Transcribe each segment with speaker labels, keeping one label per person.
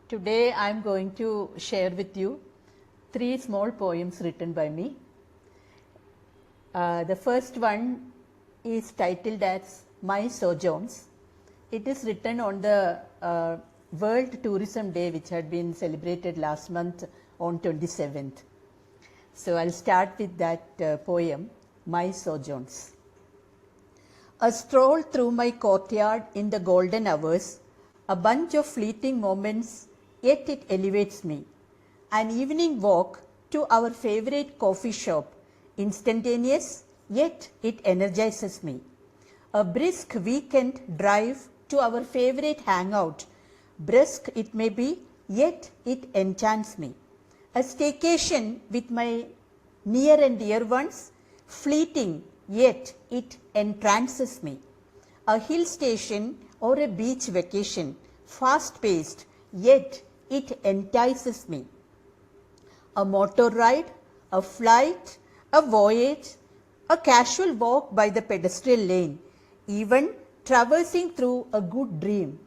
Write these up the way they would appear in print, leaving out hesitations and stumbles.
Speaker 1: Today I am going to share with you 3 small poems written by me. The first one is titled as My Sojourns. It is written on the World Tourism Day, which had been celebrated last month on 27th. So I'll start with that poem, My Sojourns. A stroll through my courtyard in the golden hours, a bunch of fleeting moments, yet it elevates me. An evening walk to our favorite coffee shop, instantaneous, yet it energizes me. A brisk weekend drive to our favorite hangout, brisk it may be, yet it enchants me. A staycation with my near and dear ones, fleeting, yet it entrances me. A hill station or a beach vacation, fast-paced, yet it entices me. A motor ride, a flight, a voyage, a casual walk by the pedestrian lane, even traversing through a good dream,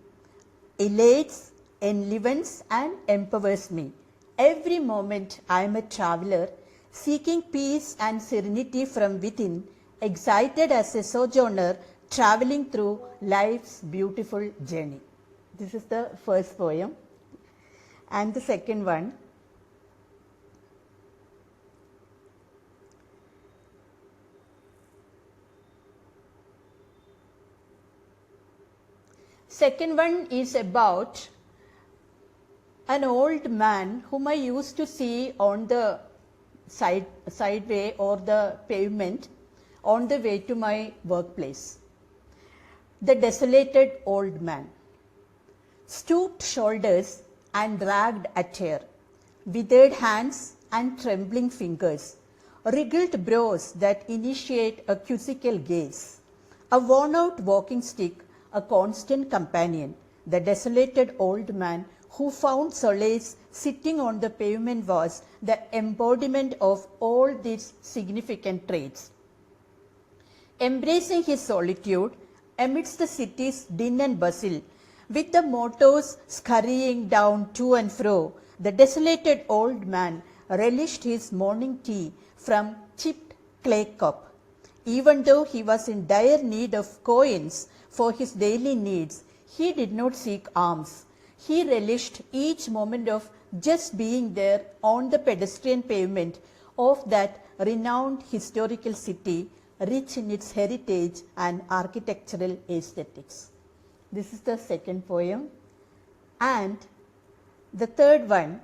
Speaker 1: elates, enlivens and empowers me. Every moment I am a traveler, seeking peace and serenity from within, excited as a sojourner traveling through life's beautiful journey. This is the first poem. And the second one, is about an old man whom I used to see on the sideway or the pavement on the way to my workplace. The desolated old man, stooped shoulders and ragged attire, withered hands and trembling fingers, wrinkled brows that initiate a quizzical gaze, a worn-out walking stick, a constant companion, the desolated old man who found solace sitting on the pavement was the embodiment of all these significant traits. Embracing his solitude amidst the city's din and bustle, with the motors scurrying down to and fro, the desolated old man relished his morning tea from chipped clay cup. Even though he was in dire need of coins for his daily needs, he did not seek alms. He relished each moment of just being there on the pedestrian pavement of that renowned historical city, rich in its heritage and architectural aesthetics. This is the second poem. And the third one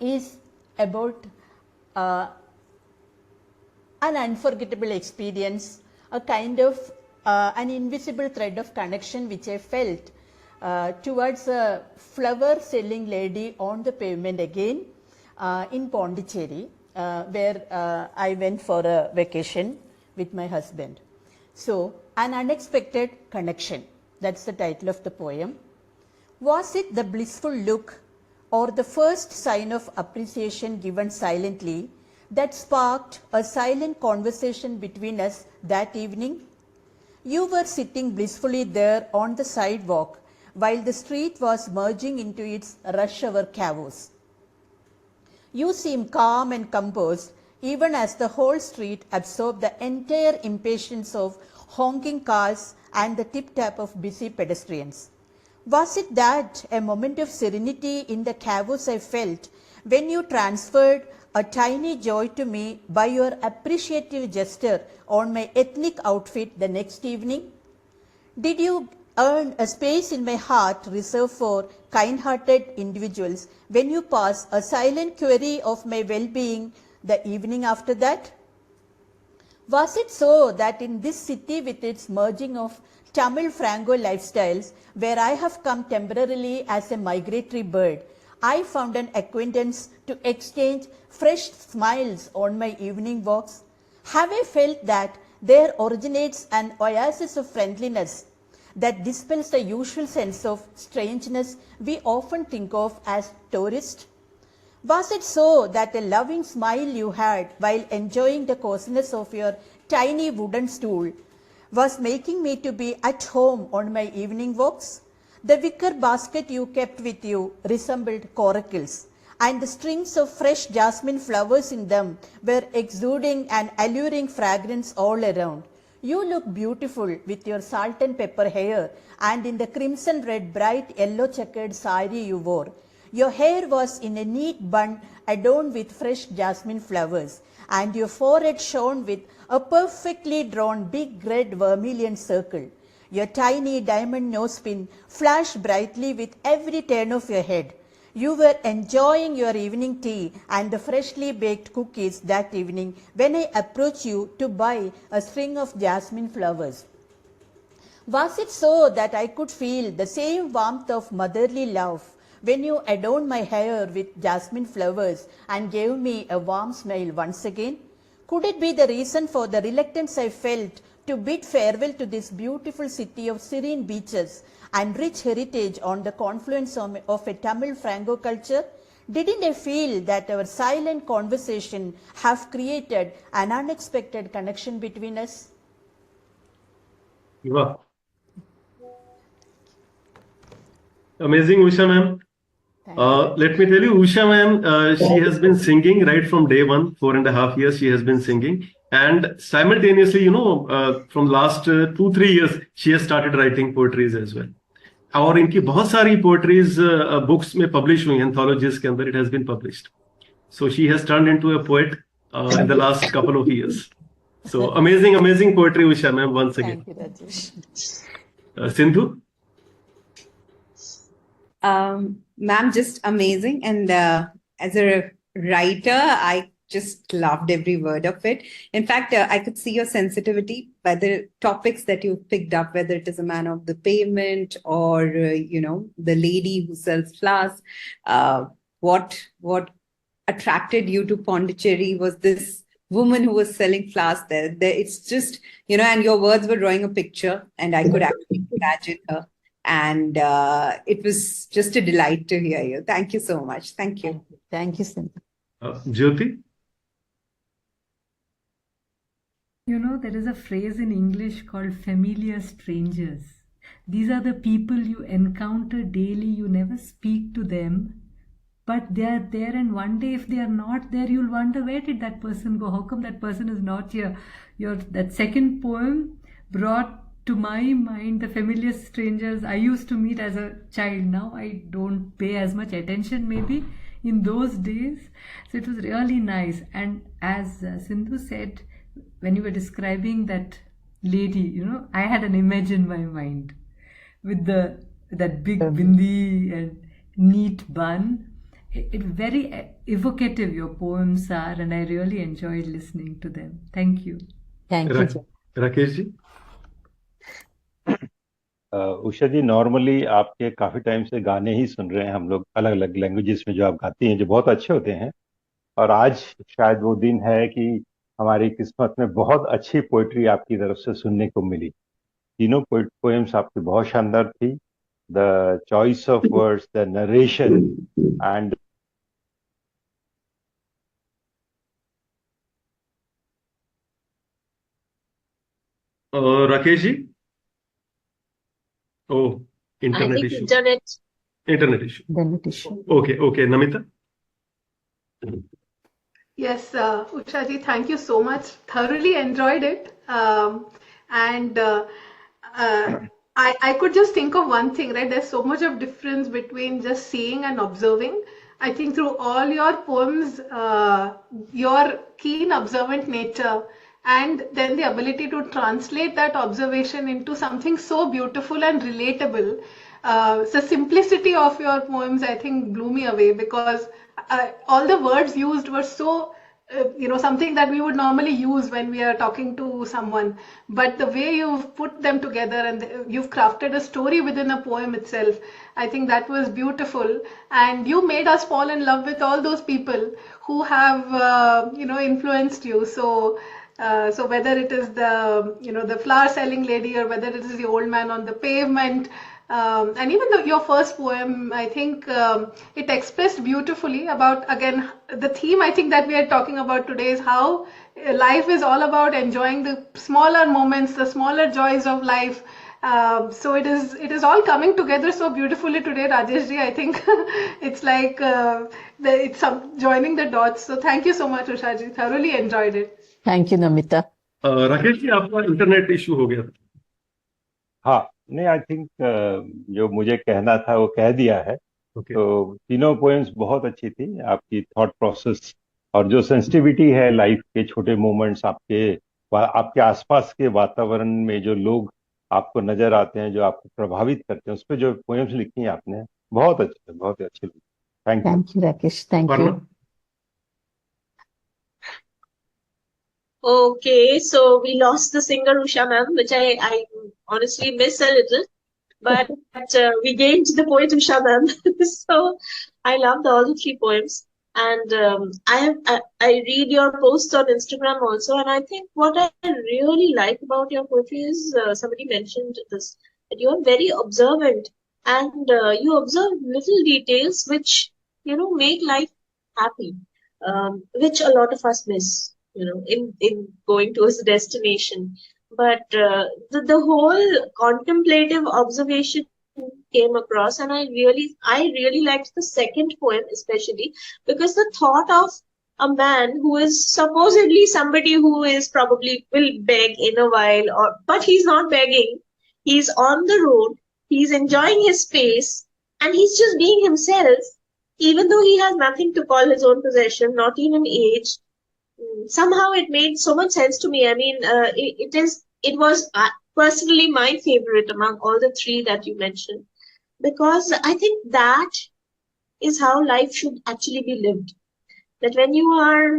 Speaker 1: is about an unforgettable experience, a kind of an invisible thread of connection which I felt towards a flower selling lady on the pavement again in Pondicherry, where I went for a vacation with my husband. So, an unexpected connection, that's the title of the poem. Was it the blissful look or the first sign of appreciation given silently that sparked a silent conversation between us that evening? You were sitting blissfully there on the sidewalk while the street was merging into its rush hour chaos. You seemed calm and composed even as the whole street absorbed the entire impatience of honking cars and the tip-tap of busy pedestrians. Was it that a moment of serenity in the chaos I felt when you transferred a tiny joy to me by your appreciative gesture on my ethnic outfit the next evening? Did you earn a space in my heart reserved for kind-hearted individuals when you passed a silent query of my well-being the evening after that? Was it so that in this city with its merging of Tamil Franco lifestyles, where I have come temporarily as a migratory bird, I found an acquaintance to exchange fresh smiles on my evening walks? Have I felt that there originates an oasis of friendliness that dispels the usual sense of strangeness we often think of as tourist? Was it so that a loving smile you had while enjoying the coziness of your tiny wooden stool was making me to be at home on my evening walks? The wicker basket you kept with you resembled coracles, and the strings of fresh jasmine flowers in them were exuding an alluring fragrance all around. You look beautiful with your salt and pepper hair and in the crimson red bright yellow checkered sari you wore. Your hair was in a neat bun adorned with fresh jasmine flowers, and your forehead shone with a perfectly drawn big red vermilion circle. Your tiny diamond nosepin flashed brightly with every turn of your head. You were enjoying your evening tea and the freshly baked cookies that evening when I approached you to buy a string of jasmine flowers. Was it so that I could feel the same warmth of motherly love when you adorned my hair with jasmine flowers and gave me a warm smile once again? Could it be the reason for the reluctance I felt to bid farewell to this beautiful city of serene beaches and rich heritage on the confluence of a Tamil Franco culture? Didn't I feel that our silent conversation have created an unexpected connection between us?
Speaker 2: Wow. Amazing, Usha ma'am. Let me tell you, Usha ma'am, she has been singing right from day one, 4.5 years she has been singing. And simultaneously, from last 2-3 years, she has started writing poetries as well. और इनकी बहुत सारी poetries books में publish हुई, anthologies के अंदर it has been published. So she has turned into a poet in the last couple of years. So amazing poetry, Usha ma'am, once again.
Speaker 1: Thank you, Rajesh.
Speaker 2: Sindhu?
Speaker 3: Ma'am, just amazing. And as a writer, I just loved every word of it. In fact, I could see your sensitivity by the topics that you picked up, whether it is a man of the pavement or, the lady who sells flowers. What attracted you to Pondicherry was this woman who was selling flowers there. It's just, and your words were drawing a picture and I could actually imagine her. And it was just a delight to hear you. Thank you so much. Thank you.
Speaker 1: Thank you, Sindhu.
Speaker 2: Jyoti?
Speaker 4: There is a phrase in English called familiar strangers. These are the people you encounter daily. You never speak to them, but they are there, and one day if they are not there, you'll wonder, where did that person go? How come that person is not here? That second poem brought to my mind the familiar strangers I used to meet as a child. Now I don't pay as much attention maybe in those days. So it was really nice. And as Sindhu said, when you were describing that lady, I had an image in my mind with that big bindi and neat bun. It's very evocative, your poems are, and I really enjoyed listening to them. Thank you.
Speaker 1: Thank you.
Speaker 2: Rakesh ji?
Speaker 5: Usha ji, normally आपके काफी time से गाने ही सुन रहे हैं हम लोग, अलग अलग लैंग्वेजेस में जो आप गाती हैं, जो बहुत अच्छे होते हैं. और आज शायद वो दिन है कि हमारी किस्मत में बहुत अच्छी पोइट्री आपकी तरफ से सुनने को मिली. तीनों पोएम्स आपकी बहुत शानदार थी. The choice of words, the narration and
Speaker 2: Rakesh ji? Oh, internet
Speaker 6: I think
Speaker 2: issue.
Speaker 6: internet
Speaker 2: issue. Okay, Namita?
Speaker 6: Yes, Usha ji, thank you so much. Thoroughly enjoyed it. And I could just think of one thing, right? There's so much of difference between just seeing and observing. I think through all your poems, your keen observant nature and then the ability to translate that observation into something so beautiful and relatable. The simplicity of your poems, I think, blew me away because all the words used were so, something that we would normally use when we are talking to someone. But the way you've put them together and you've crafted a story within a poem itself, I think that was beautiful. And you made us fall in love with all those people who have, influenced you. So whether it is the flower selling lady or whether it is the old man on the pavement, and even your first poem, I think it expressed beautifully about, again, the theme I think that we are talking about today is how life is all about enjoying the smaller moments, the smaller joys of life, So it is all coming together so beautifully today, Rajesh ji. I think it's like joining the dots. So thank you so much, Usha ji. Thoroughly enjoyed it.
Speaker 1: Thank you, Namita.
Speaker 2: Rakesh ji आपका internet issue हो गया था।
Speaker 5: हाँ, नहीं, I think जो मुझे कहना था वो कह दिया है।
Speaker 2: Okay.
Speaker 5: तो तीनों पोएम्स बहुत अच्छी थी, आपकी थॉट प्रोसेस और जो सेंसिटिविटी है लाइफ के छोटे मोमेंट्स, आपके आसपास के वातावरण में जो लोग आपको नजर आते हैं, जो आपको प्रभावित करते हैं, उस पर जो पोएम्स लिखी हैं आपने, बहुत अच्छी लगी। Thank you.
Speaker 1: Thank you, Rakesh. Thank you.
Speaker 2: Parma?
Speaker 7: Okay, so we lost the singer Usha ma'am, which I honestly miss a little, but we gained the poet Usha ma'am. So I loved all the three poems, and I read your posts on Instagram also, and I think what I really like about your poetry is somebody mentioned this, that you are very observant, and you observe little details which make life happy, which a lot of us miss, in going towards the destination. But the whole contemplative observation came across, and I really liked the second poem especially, because the thought of a man who is supposedly somebody who is probably will beg in a while, but he's not begging. He's on the road. He's enjoying his space, and he's just being himself, even though he has nothing to call his own possession, not even age. Somehow it made so much sense to me. I mean, it was personally my favorite among all the three that you mentioned, because I think that is how life should actually be lived. That when you are,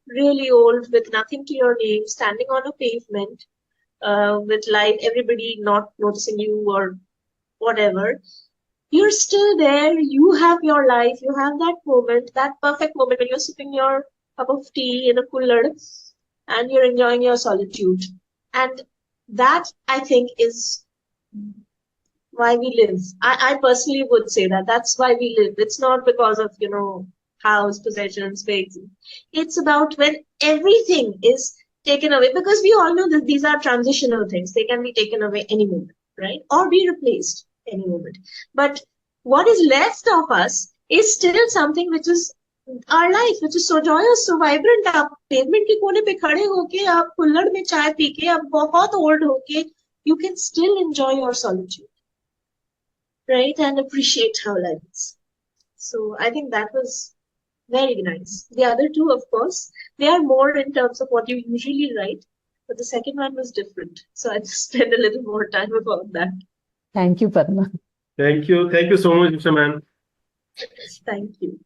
Speaker 7: really old with nothing to your name, standing on a pavement, with life, everybody not noticing you or whatever, you're still there. You have your life. You have that moment, that perfect moment when you're sipping your cup of tea in a cooler and you're enjoying your solitude. And that, I think, is why we live. I personally would say that that's why we live. It's not because of, house, possessions, things. It's about when everything is taken away, because we all know that these are transitional things. They can be taken away any moment, right? Or be replaced any moment. But what is left of us is still something which is our life, which is so joyous, so vibrant. आप pavement के कोने पे खड़े होके, आप कुल्हड़ में चाय पी के, आप बहुत old होके, you can still enjoy your solitude, right? And appreciate how life is. So I think that was very nice. The other two, of course, they are more in terms of what you usually write, but the second one was different. So I just spent a little more time about that.
Speaker 1: Thank you, Padma.
Speaker 2: Thank you so much, Usha ma'am.
Speaker 7: Thank you.